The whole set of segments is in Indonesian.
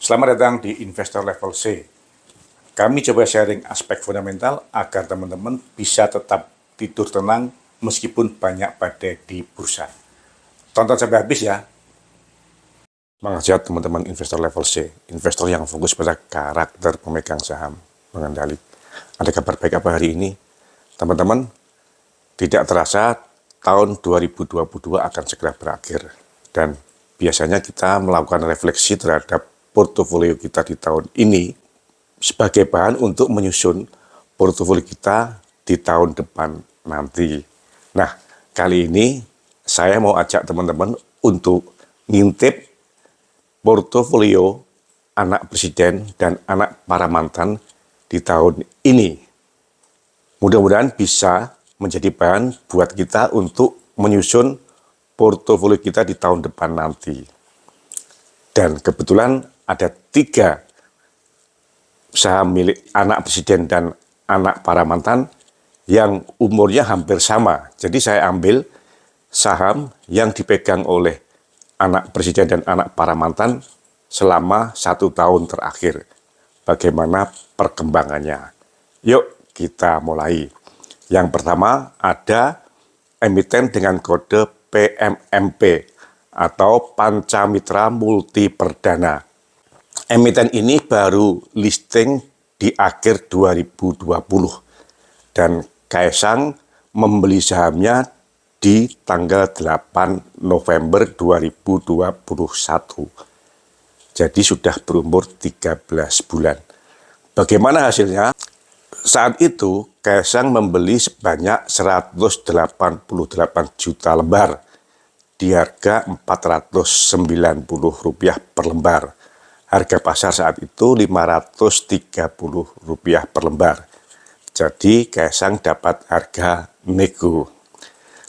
Selamat datang di Investor Level C. Kami coba sharing aspek fundamental agar teman-teman bisa tetap tidur tenang meskipun banyak badai di bursa. Tonton sampai habis ya. Semangat sehat teman-teman investor level C. Investor yang fokus pada karakter pemegang saham mengendali. Ada kabar baik apa hari ini? Teman-teman, tidak terasa tahun 2022 akan segera berakhir. Dan biasanya kita melakukan refleksi terhadap portofolio kita di tahun ini sebagai bahan untuk menyusun portofolio kita di tahun depan nanti. Nah, kali ini saya mau ajak teman-teman untuk ngintip portofolio anak presiden dan anak para mantan di tahun ini. Mudah-mudahan bisa menjadi bahan buat kita untuk menyusun portofolio kita di tahun depan nanti. Dan kebetulan ada 3 saham milik anak presiden dan anak para mantan yang umurnya hampir sama. Jadi saya ambil saham yang dipegang oleh anak presiden dan anak para mantan selama 1 tahun terakhir. Bagaimana perkembangannya? Yuk kita mulai. Yang pertama ada emiten dengan kode PMMP atau Pancamitra Multi Perdana. Emiten ini baru listing di akhir 2020 dan Kaesang membeli sahamnya di tanggal 8 November 2021. Jadi sudah berumur 13 bulan. Bagaimana hasilnya? Saat itu Kaesang membeli sebanyak 188 juta lembar di harga Rp490 per lembar. Harga pasar saat itu Rp530 per lembar. Jadi Kaesang dapat harga nego.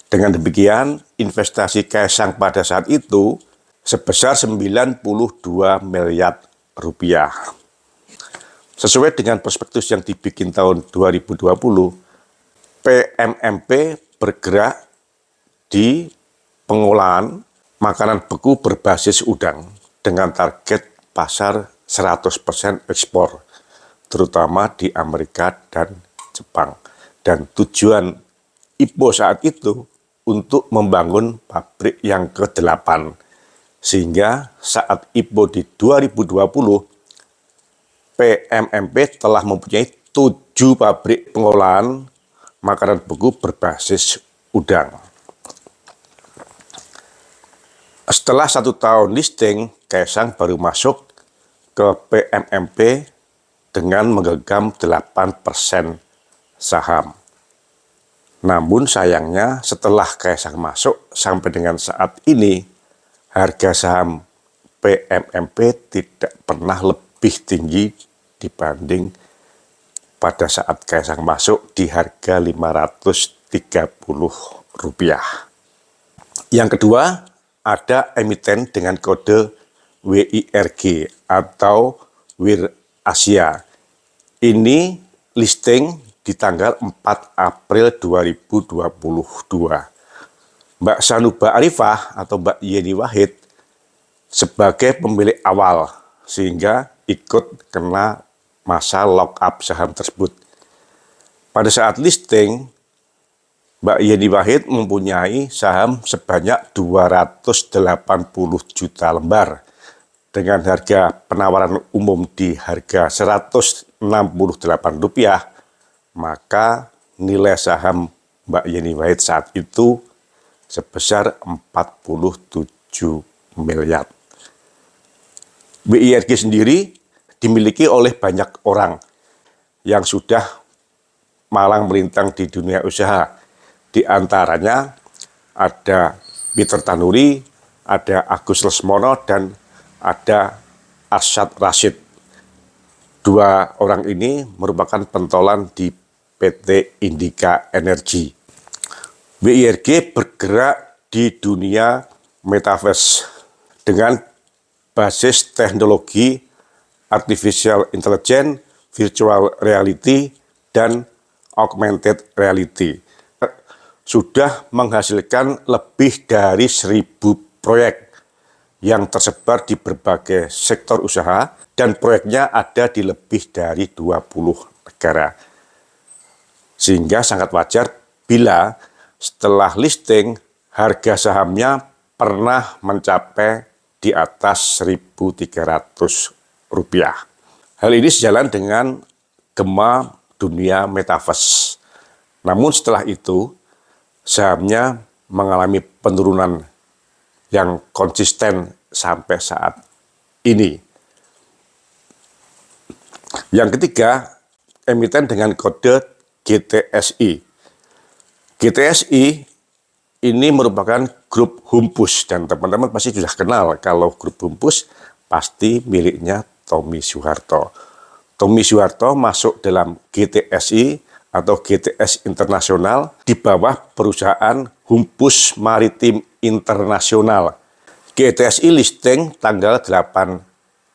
Dengan demikian, investasi Kaesang pada saat itu sebesar Rp92 miliar. Sesuai dengan prospektus yang dibikin tahun 2020, PMMP bergerak di pengolahan makanan beku berbasis udang dengan target pasar 100% ekspor, terutama di Amerika dan Jepang. Dan tujuan IPO saat itu untuk membangun pabrik yang ke-8. Sehingga saat IPO di 2020, PMMP telah mempunyai 7 pabrik pengolahan makanan beku berbasis udang. Setelah 1 tahun listing, Kaesang baru masuk ke PMMP dengan memegang 8% saham. Namun sayangnya setelah Kaesang masuk sampai dengan saat ini, harga saham PMMP tidak pernah lebih tinggi dibanding pada saat Kaesang masuk di harga Rp530. Yang kedua, ada emiten dengan kode WIRG atau WIR Asia. Ini listing di tanggal 4 April 2022. Mbak Sanuba Arifah atau Mbak Yeni Wahid sebagai pemilik awal sehingga ikut kena masa lock up saham tersebut. Pada saat listing, Mbak Yeni Wahid mempunyai saham sebanyak 280 juta lembar dengan harga penawaran umum di harga Rp168, maka nilai saham Mbak Yeni Wahid saat itu sebesar 47 miliar. WIRG sendiri dimiliki oleh banyak orang yang sudah malang melintang di dunia usaha. Di antaranya ada Peter Tanuri, ada Agus Lesmono, dan ada Arsyad Rashid. 2 orang ini merupakan pentolan di PT Indika Energy. WIRG bergerak di dunia metaverse dengan basis teknologi artificial intelligence, virtual reality, dan augmented reality. Sudah menghasilkan lebih dari 1000 proyek yang tersebar di berbagai sektor usaha dan proyeknya ada di lebih dari 20 negara. Sehingga sangat wajar bila setelah listing harga sahamnya pernah mencapai di atas Rp1.300. Hal ini sejalan dengan gema dunia metaverse. Namun setelah itu, sahamnya mengalami penurunan yang konsisten sampai saat ini. Yang ketiga, emiten dengan kode GTSI. GTSI ini merupakan grup Humpus, dan teman-teman pasti sudah kenal kalau grup Humpus pasti miliknya Tommy Soeharto. Tommy Soeharto masuk dalam GTSI atau GTS Internasional di bawah perusahaan Humpus Maritim Internasional. GTSI listing tanggal 8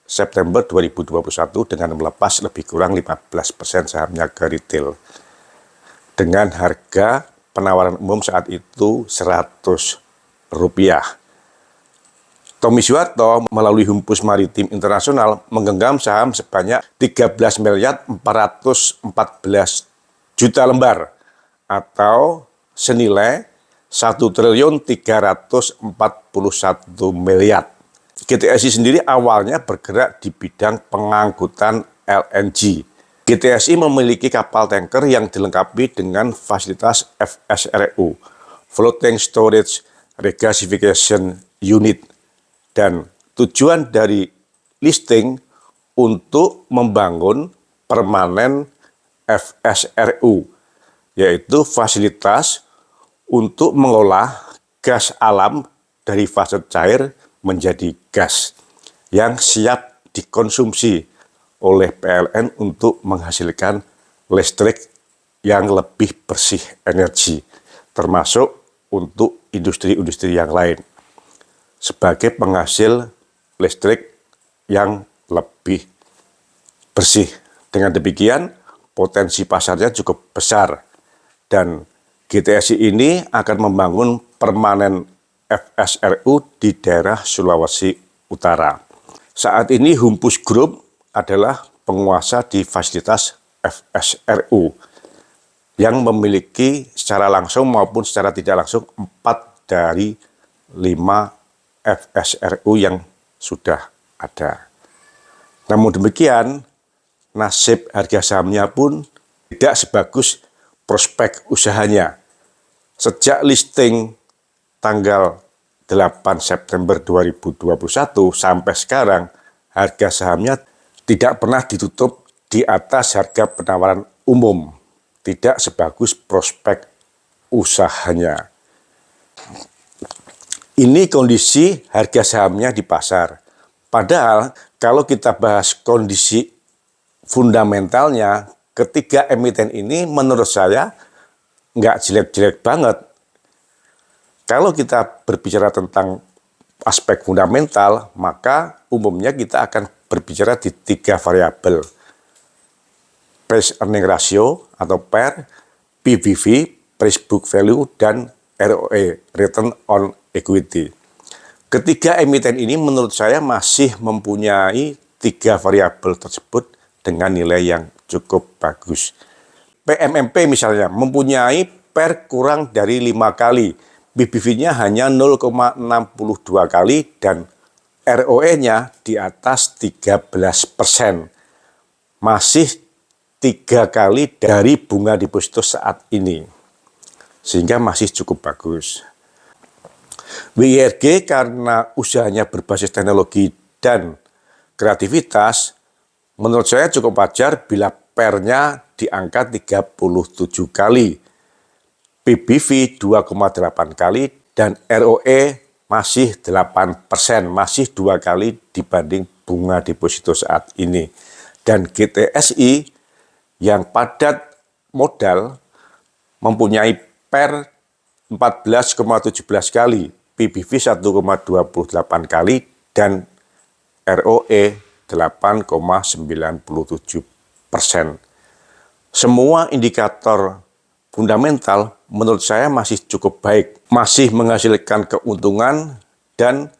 September 2021 dengan melepas lebih kurang 15% sahamnya ke retail. Dengan harga penawaran umum saat itu Rp100. Tommy Soeharto melalui Humpus Maritim Internasional menggenggam saham sebanyak 13.414 juta lembar atau senilai 1.341 miliar. GTSI sendiri awalnya bergerak di bidang pengangkutan LNG. GTSI memiliki kapal tanker yang dilengkapi dengan fasilitas FSRU, Floating Storage Regasification Unit, dan tujuan dari listing untuk membangun permanen FSRU, yaitu fasilitas untuk mengolah gas alam dari fase cair menjadi gas yang siap dikonsumsi oleh PLN untuk menghasilkan listrik yang lebih bersih energi, termasuk untuk industri-industri yang lain, sebagai penghasil listrik yang lebih bersih. Dengan demikian, potensi pasarnya cukup besar, dan GTSI ini akan membangun permanen FSRU di daerah Sulawesi Utara. Saat ini Humpus Group adalah penguasa di fasilitas FSRU yang memiliki secara langsung maupun secara tidak langsung 4 dari 5 FSRU yang sudah ada. Namun demikian, nasib harga sahamnya pun tidak sebagus prospek usahanya. Sejak listing tanggal 8 September 2021 sampai sekarang, harga sahamnya tidak pernah ditutup di atas harga penawaran umum, tidak sebagus prospek usahanya. Ini kondisi harga sahamnya di pasar. Padahal kalau kita bahas kondisi fundamentalnya, ketiga emiten ini menurut saya nggak jelek-jelek banget. Kalau kita berbicara tentang aspek fundamental, maka umumnya kita akan berbicara di 3 variabel. Price earning ratio atau PER, PBV, price book value, dan ROE, return on equity. Ketiga emiten ini menurut saya masih mempunyai 3 variabel tersebut dengan nilai yang cukup bagus. PMMP misalnya mempunyai PER kurang dari 5 kali, PBV-nya hanya 0,62 kali, dan ROE-nya di atas 13%. Masih 3 kali dari bunga deposito saat ini, sehingga masih cukup bagus. WIRG karena usahanya berbasis teknologi dan kreativitas, menurut saya cukup wajar bila PER-nya di angka 37 kali, PBV 2,8 kali, dan ROE masih 8%, masih 2 kali dibanding bunga deposito saat ini. Dan GTSI yang padat modal mempunyai PER 14,17 kali, PBV 1,28 kali, dan ROE 8,97%. Semua indikator fundamental menurut saya masih cukup baik, masih menghasilkan keuntungan dan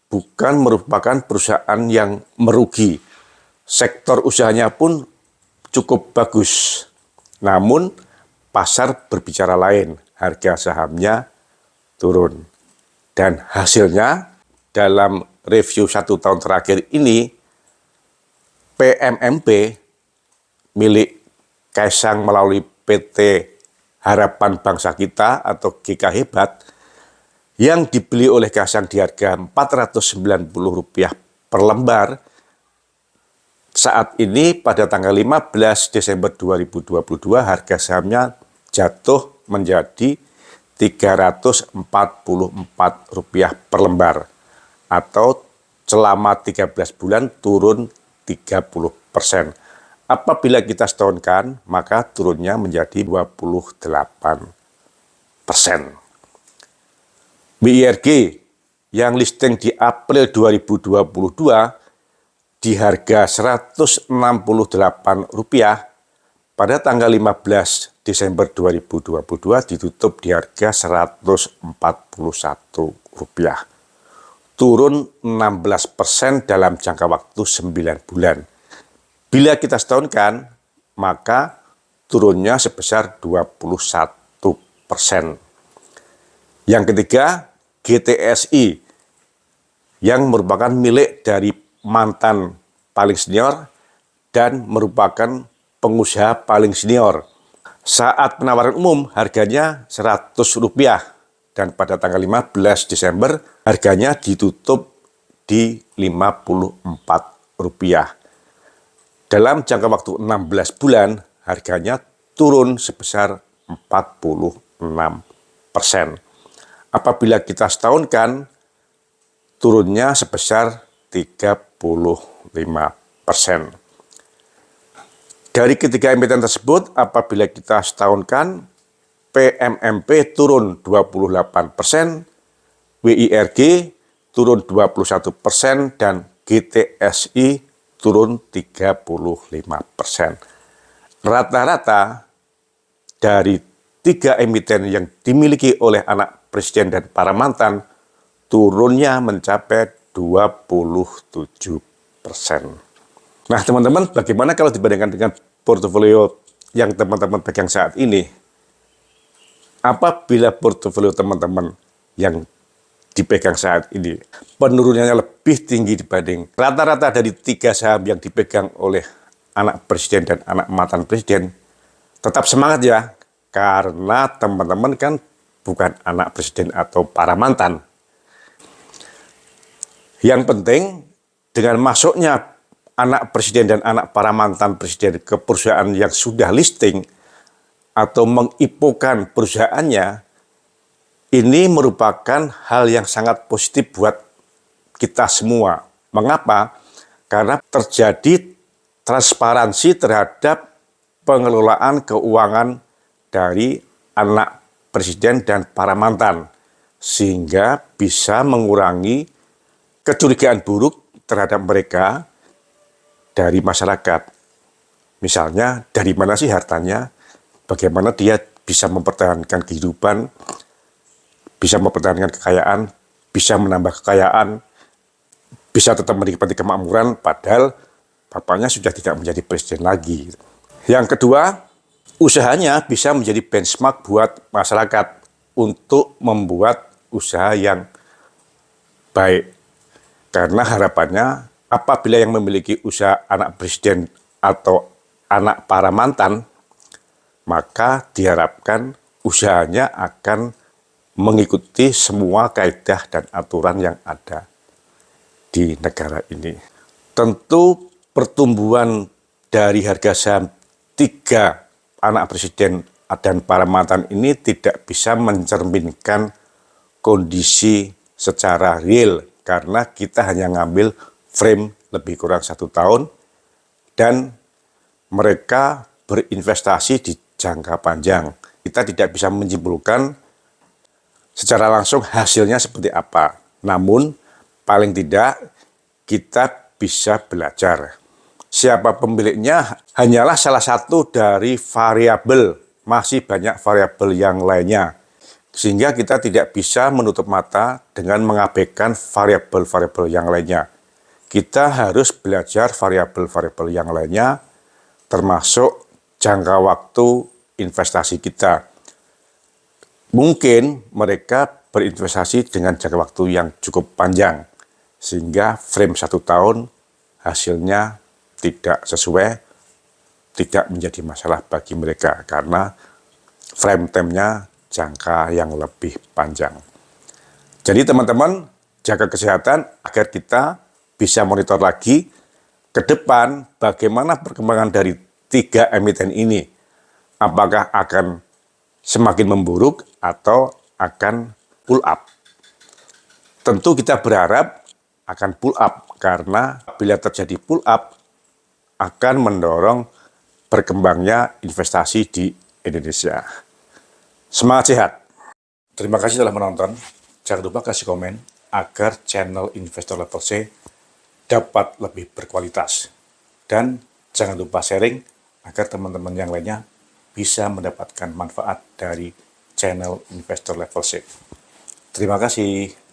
bukan merupakan perusahaan yang merugi. Sektor usahanya pun cukup bagus. Namun pasar berbicara lain, harga sahamnya turun. Dan hasilnya dalam review 1 tahun terakhir ini, PMMP milik Kaisang melalui PT Harapan Bangsa Kita atau GK Hebat yang dibeli oleh Kaisang di harga Rp490 per lembar, saat ini pada tanggal 15 Desember 2022 harga sahamnya jatuh menjadi Rp344 per lembar, atau selama 13 bulan turun 30%. Apabila kita setahunkan, maka turunnya menjadi 28%. BIRG yang listing di April 2022 di harga Rp168 pada tanggal 15 Desember 2022 ditutup di harga Rp141. Turun 16% dalam jangka waktu 9 bulan. Bila kita setahunkan, maka turunnya sebesar 21%. Yang ketiga, GTSI yang merupakan milik dari mantan paling senior dan merupakan pengusaha paling senior. Saat penawaran umum harganya Rp100 dan pada tanggal 15 Desember harganya ditutup di Rp54. Dalam jangka waktu 16 bulan harganya turun sebesar 46%. Apabila kita setahunkan, turunnya sebesar 35%. Dari ketiga emiten tersebut, apabila kita setahunkan, PMMP turun 28%, WIRG turun 21%, dan GTSI turun 35%. Rata-rata dari 3 emiten yang dimiliki oleh anak presiden dan para mantan, turunnya mencapai 27%. Nah, teman-teman, bagaimana kalau dibandingkan dengan portofolio yang teman-teman pegang saat ini? Apabila portofolio teman-teman yang dipegang saat ini penurunannya lebih tinggi dibanding rata-rata dari 3 saham yang dipegang oleh anak presiden dan anak mantan presiden, tetap semangat ya, karena teman-teman kan bukan anak presiden atau para mantan. Yang penting dengan masuknya anak presiden dan anak para mantan presiden ke perusahaan yang sudah listing atau mengipokan perusahaannya, ini merupakan hal yang sangat positif buat kita semua. Mengapa? Karena terjadi transparansi terhadap pengelolaan keuangan dari anak presiden dan para mantan, sehingga bisa mengurangi kecurigaan buruk terhadap mereka dari masyarakat. Misalnya, dari mana sih hartanya, bagaimana dia bisa mempertahankan kehidupan, bisa mempertahankan kekayaan, bisa menambah kekayaan, bisa tetap menikmati kemakmuran, padahal bapaknya sudah tidak menjadi presiden lagi. Yang kedua, usahanya bisa menjadi benchmark buat masyarakat untuk membuat usaha yang baik. Karena harapannya apabila yang memiliki usaha anak presiden atau anak para mantan, maka diharapkan usahanya akan mengikuti semua kaidah dan aturan yang ada di negara ini. Tentu pertumbuhan dari harga saham 3 anak presiden dan para mantan ini tidak bisa mencerminkan kondisi secara real, karena kita hanya ngambil frame lebih kurang 1 tahun dan mereka berinvestasi di jangka panjang. Kita tidak bisa menyimpulkan secara langsung hasilnya seperti apa. Namun paling tidak kita bisa belajar. Siapa pemiliknya hanyalah salah satu dari variabel, masih banyak variabel yang lainnya. Sehingga kita tidak bisa menutup mata dengan mengabaikan variabel-variabel yang lainnya. Kita harus belajar variabel-variabel yang lainnya, termasuk jangka waktu investasi kita. Mungkin mereka berinvestasi dengan jangka waktu yang cukup panjang, sehingga frame 1 tahun hasilnya tidak sesuai, tidak menjadi masalah bagi mereka, karena frame time-nya jangka yang lebih panjang. Jadi teman-teman, jaga kesehatan agar kita bisa monitor lagi ke depan bagaimana perkembangan dari 3 emiten ini. Apakah akan semakin memburuk atau akan pull up. Tentu kita berharap akan pull up, karena bila terjadi pull up akan mendorong berkembangnya investasi di Indonesia. Semangat sehat. Terima kasih telah menonton. Jangan lupa kasih komen agar channel Investor Level C dapat lebih berkualitas. Dan jangan lupa sharing agar teman-teman yang lainnya bisa mendapatkan manfaat dari channel Investor Level C. Terima kasih.